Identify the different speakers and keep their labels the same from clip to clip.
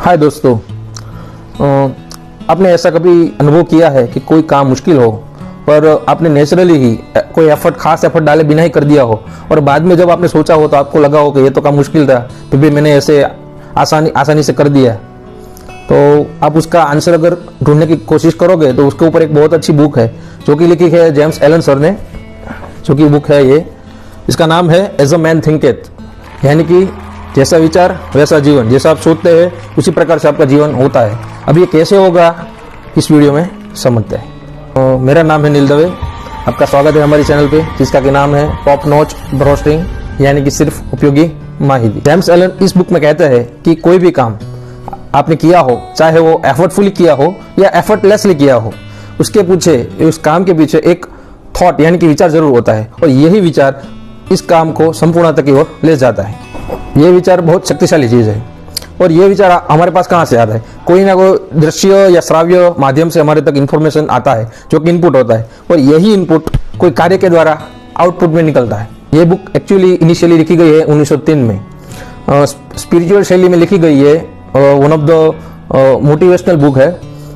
Speaker 1: हाय दोस्तों, आपने ऐसा कभी अनुभव किया है कि कोई काम मुश्किल हो पर आपने नेचुरली ही कोई खास एफर्ट डाले बिना ही कर दिया हो और बाद में जब आपने सोचा हो तो आपको लगा हो कि ये तो काम मुश्किल था फिर भी मैंने ऐसे आसानी से कर दिया। तो आप उसका आंसर अगर ढूंढने की कोशिश करोगे तो उसके ऊपर एक बहुत अच्छी बुक है जो कि लिखी है जेम्स एलन सर ने, जो कि बुक है ये, इसका नाम है एज अ मैन थिंकेथ, यानी कि जैसा विचार वैसा जीवन, जैसा आप सोचते हैं उसी प्रकार से आपका जीवन होता है। अब ये कैसे होगा इस वीडियो में समझते हैं। तो मेरा नाम है नील दवे, आपका स्वागत है हमारे चैनल पे जिसका कि नाम है टॉप नॉच ब्रोस्टिंग, यानी कि सिर्फ उपयोगी माहिती। जेम्स एलन इस बुक में कहते हैं कि कोई भी काम आपने किया हो, चाहे वो एफर्टफुली किया हो या एफर्टलेसली किया हो, उसके पीछे, उस काम के पीछे एक थॉट यानी कि विचार जरूर होता है और यही विचार इस काम को संपूर्णता की ओर ले जाता है। ये विचार बहुत शक्तिशाली चीज है और ये विचार हमारे पास कहाँ से आता है? कोई ना कोई दृश्य या श्राव्य माध्यम से हमारे तक इंफॉर्मेशन आता है जो कि इनपुट होता है और यही इनपुट कोई कार्य के द्वारा आउटपुट में निकलता है। ये बुक एक्चुअली इनिशियली लिखी गई है 1903 में, स्पिरिचुअल शैली में लिखी गई है, one of the motivational book है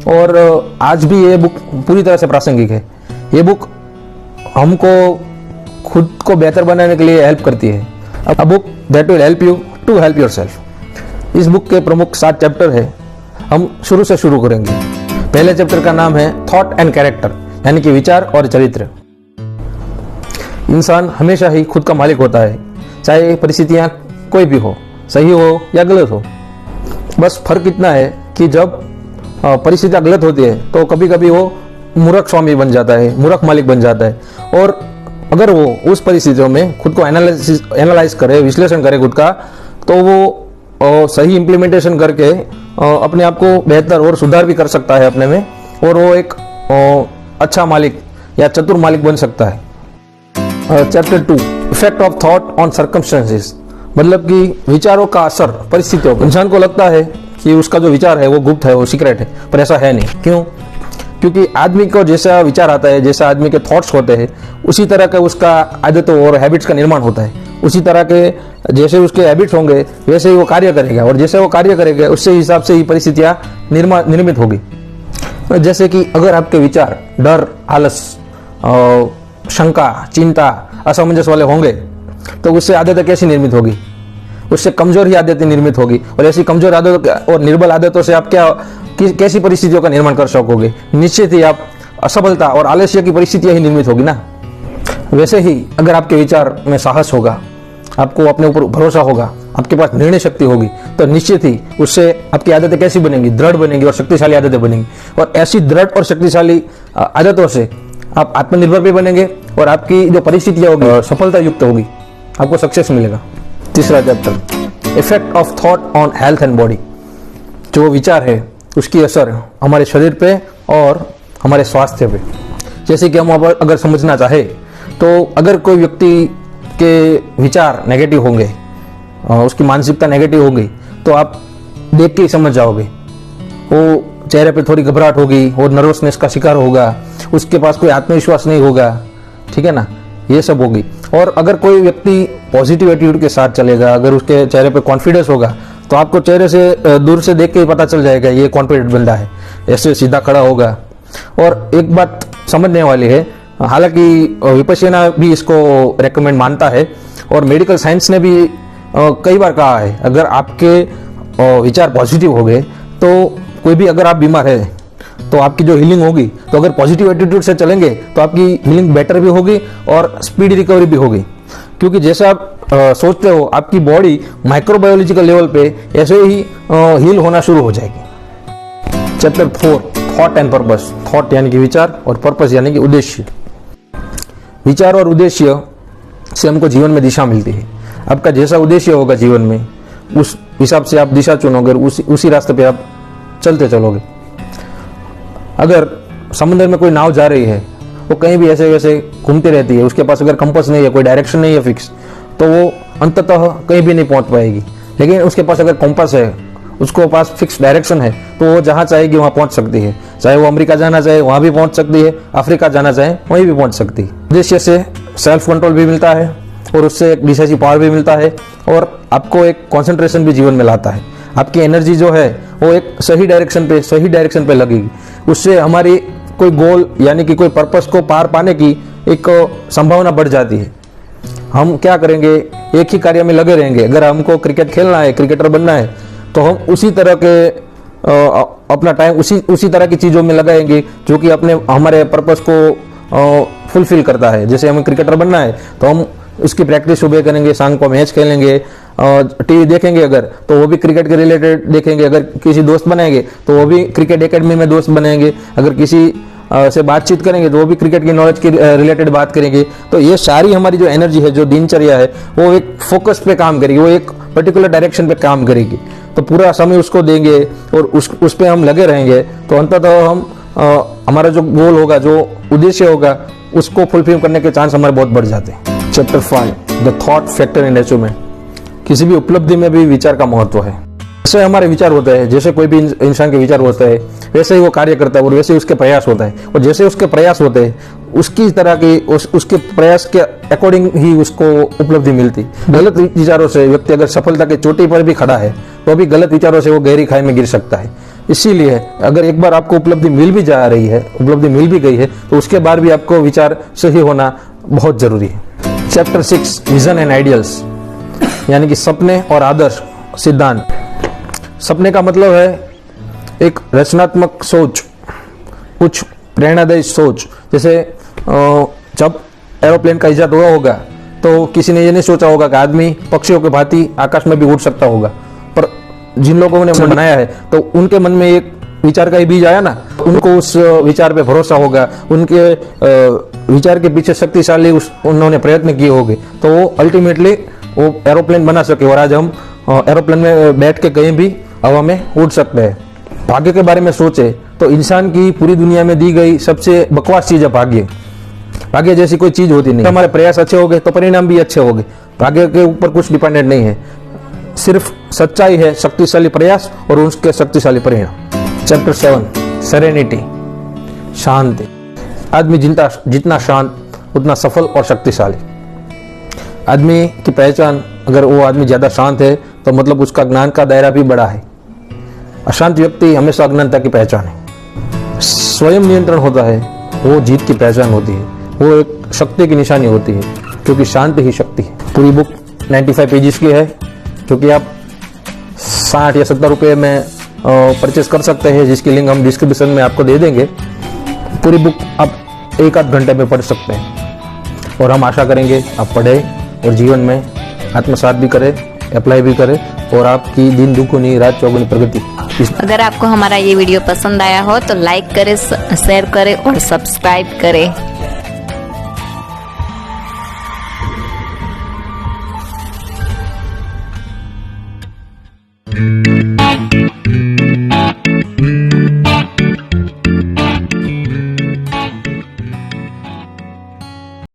Speaker 1: और आज भी ये बुक पूरी तरह से प्रासंगिक है। ये बुक हमको खुद को बेहतर बनाने के लिए हेल्प करती है। A book that will help you to help yourself. इस बुक के प्रमुख 7 चैप्टर है। हम शुरू से शुरू करेंगे। पहले चैप्टर का नाम है थॉट एंड कैरेक्टर, यानी कि विचार और चरित्र। इंसान हमेशा ही खुद का मालिक होता है, चाहे परिस्थितियां कोई भी हो, सही हो या गलत हो। बस फर्क इतना है कि जब परिस्थितियां गलत होती है तो कभी कभी वो मूर्ख स्वामी बन जाता है, मूर्ख मालिक बन जाता है और अगर वो उस परिस्थितियों में खुद को एनालाइज करे, विश्लेषण करे खुद का, तो वो सही इम्प्लीमेंटेशन करके अपने आप को बेहतर और सुधार भी कर सकता है अपने में और वो एक अच्छा मालिक या चतुर मालिक बन सकता है। Chapter 2, effect of thought on circumstances, मतलब कि विचारों का असर परिस्थितियों पर। इंसान को लगता है कि उसका जो विचार है वो गुप्त है, वो सीक्रेट है, पर ऐसा है नहीं। क्यों? क्योंकि आदमी को जैसा विचार आता है, जैसा आदमी के थॉट्स होते हैं, उसी तरह का उसका आदतों और हैबिट्स का निर्माण होता है। उसी तरह के जैसे उसके हैबिट्स होंगे वैसे ही वो कार्य करेगा और जैसे वो कार्य करेगा उससे हिसाब से ही परिस्थितियां निर्मित होगी। जैसे कि अगर आपके विचार डर, आलस, शंका, चिंता, असमंजस वाले होंगे तो उससे आदतें कैसी निर्मित होगी? उससे कमजोर ही आदतें निर्मित होगी और ऐसी कमजोर आदतों और निर्बल आदतों से आप कैसी परिस्थितियों का निर्माण कर सकोगे? निश्चित ही आप असफलता और आलस्य की परिस्थितियां ही निर्मित होगी ना। वैसे ही अगर आपके विचार में साहस होगा, आपको अपने ऊपर भरोसा होगा, आपके पास निर्णय शक्ति होगी, तो निश्चित ही उससे आपकी आदतें कैसी बनेंगी? दृढ़ बनेंगी और शक्तिशाली आदतें बनेंगी और ऐसी दृढ़ और शक्तिशाली आदतों से आप आत्मनिर्भर भी बनेंगे और आपकी जो परिस्थितियां होगी सफलता युक्त होगी, आपको सक्सेस मिलेगा। तीसरा chapter, effect of thought on health and body, जो विचार है उसकी असर हमारे शरीर पे और हमारे स्वास्थ्य पे। जैसे कि हम अगर समझना चाहे तो अगर कोई व्यक्ति के विचार नेगेटिव होंगे, उसकी मानसिकता नेगेटिव होगी, तो आप देख के ही समझ जाओगे। वो चेहरे पे थोड़ी घबराहट होगी, वो नर्वसनेस का शिकार होगा, उसके पास कोई आत्मविश्वास नहीं होगा, ठीक है ना, ये सब होगी। और अगर कोई व्यक्ति पॉजिटिव एटीट्यूड के साथ चलेगा, अगर उसके चेहरे पे कॉन्फिडेंस होगा, तो आपको चेहरे से दूर से देख के ही पता चल जाएगा ये कॉन्फिडेंट बंदा है, ऐसे सीधा खड़ा होगा। और एक बात समझने वाली है, हालांकि विपश्यना भी इसको रेकमेंड मानता है और मेडिकल साइंस ने भी कई बार कहा है, अगर आपके विचार पॉजिटिव हो गए तो कोई भी, अगर आप बीमार है तो आपकी जो हीलिंग होगी, तो अगर पॉजिटिव एटीट्यूड से चलेंगे तो आपकी हीलिंग बेटर भी होगी और स्पीडी रिकवरी भी होगी। क्योंकि जैसा आप सोचते हो आपकी बॉडी माइक्रोबायोलॉजिकल लेवल पे ऐसे ही हील होना शुरू हो जाएगी। Chapter 4, thought and purpose, thought यानी कि विचार और पर्पस यानी कि उद्देश्य। विचार और उद्देश्य से हमको जीवन में दिशा मिलती है। आपका जैसा उद्देश्य होगा जीवन में, उस हिसाब से आप दिशा चुनोगे, उसी रास्ते पे आप चलते चलोगे। अगर समुद्र में कोई नाव जा रही है, वो कहीं भी ऐसे वैसे घूमती रहती है, उसके पास अगर कंपास नहीं है, कोई डायरेक्शन नहीं है फिक्स, तो वो अंततः कहीं भी नहीं पहुंच पाएगी। लेकिन उसके पास अगर कंपास है, उसको पास फिक्स डायरेक्शन है, तो वो जहां चाहेगी वहां पहुंच सकती है। चाहे वो अमेरिका जाना चाहे वहां भी पहुंच सकती है, अफ्रीका जाना चाहे वहीं भी पहुंच सकती है। उद्देश्य से सेल्फ कंट्रोल भी मिलता है और उससे एक डिसाइसिव पावर भी मिलता है और आपको एक कंसंट्रेशन भी जीवन में लाता है। आपकी एनर्जी जो है वो एक सही डायरेक्शन पे लगेगी, उससे हमारी कोई गोल यानी कि कोई पर्पस को पार पाने की एक संभावना बढ़ जाती है। हम क्या करेंगे, एक ही कार्य में लगे रहेंगे। अगर हमको क्रिकेट खेलना है, क्रिकेटर बनना है, तो हम उसी तरह के अपना टाइम उसी तरह की चीज़ों में लगाएंगे जो कि हमारे पर्पस को फुलफिल करता है। जैसे हमें क्रिकेटर बनना है तो हम उसकी प्रैक्टिस सुबह करेंगे, शाम को मैच खेलेंगे, टीवी देखेंगे अगर तो वो भी क्रिकेट के रिलेटेड देखेंगे, अगर किसी दोस्त बनाएंगे तो वो भी क्रिकेट एकेडमी में दोस्त बनेंगे, अगर किसी से बातचीत करेंगे तो वो भी क्रिकेट की नॉलेज के रिलेटेड बात करेंगे। तो ये सारी हमारी जो एनर्जी है, जो दिनचर्या है, वो एक फोकस पे काम करेगी, वो एक पर्टिकुलर डायरेक्शन पे काम करेगी। तो पूरा समय उसको देंगे और उस पे हम लगे रहेंगे तो अंततः हम हमारा जो गोल होगा, जो उद्देश्य होगा, उसको फुलफिल करने के चांस हमारे बहुत बढ़ जाते हैं। Chapter 5, the thought factor in achievement. किसी भी उपलब्धि में भी विचार का महत्व है। जैसे हमारे विचार होते हैं, जैसे कोई भी इंसान के विचार होते हैं, वैसे ही वो कार्य करता है और वैसे ही उसके प्रयास होता है, और जैसे उसके प्रयास होते हैं उसकी तरह की उसके प्रयास के अकॉर्डिंग ही उसको उपलब्धि मिलती। गलत विचारों से व्यक्ति अगर सफलता की चोटी पर भी खड़ा है तो भी गलत विचारों से वो गहरी खाई में गिर सकता है। इसीलिए अगर एक बार आपको उपलब्धि मिल भी गई है तो उसके बाद भी आपको विचार सही होना बहुत जरूरी है। चैप्टर 6, विजन एंड आइडियल्स, यानी कि सपने और आदर्श सिद्धांत। सपने का मतलब है एक रचनात्मक सोच, कुछ प्रेरणादायी सोच। जैसे जब एरोप्लेन का इजाद हुआ होगा तो किसी ने ये नहीं सोचा होगा कि आदमी पक्षियों के भांति आकाश में भी उड़ सकता होगा, पर जिन लोगों ने बनाया है तो उनके मन में एक विचार का ही बीज आया ना, उनको उस विचार पे भरोसा होगा, उनके विचार के पीछे शक्तिशाली उन्होंने प्रयत्न किए होंगे, तो वो अल्टीमेटली वो एरोप्लेन बना सके। और आज हम एरोप्लेन में बैठ के कहीं भी हवा में उड़ सकते हैं। भाग्य के बारे में सोचे तो इंसान की पूरी दुनिया में दी गई सबसे बकवास चीज है भाग्य। भाग्य जैसी कोई चीज होती नहीं। हमारे प्रयास अच्छे हो गए तो परिणाम भी अच्छे हो गए। भाग्य के ऊपर कुछ डिपेंडेंट नहीं है, सिर्फ सच्चाई है, शक्तिशाली प्रयास और उसके शक्तिशाली परिणाम। चैप्टर 7, सेरेनिटी, शांति। आदमी जितना शांत उतना सफल और शक्तिशाली। आदमी की पहचान, अगर वो आदमी ज्यादा शांत है तो मतलब उसका ज्ञान का दायरा भी बड़ा है। अशांत व्यक्ति हमेशा अज्ञानता की पहचान है। स्वयं नियंत्रण होता है, वो जीत की पहचान होती है, वो एक शक्ति की निशानी होती है, क्योंकि शांति ही शक्ति है। पूरी बुक 95 पेजेस की है, जो कि आप 60 या 70 रुपये में परचेस कर सकते हैं, जिसकी लिंक हम डिस्क्रिप्शन में आपको दे देंगे। पूरी बुक आप 1-8 घंटे में पढ़ सकते हैं और हम आशा करेंगे आप पढ़ें और जीवन में आत्मसात भी करें, अप्लाई भी करें और आपकी दिन दुगुनी रात चौगुनी प्रगति।
Speaker 2: अगर आपको हमारा ये वीडियो पसंद आया हो तो लाइक करें, शेयर करें और सब्सक्राइब करें।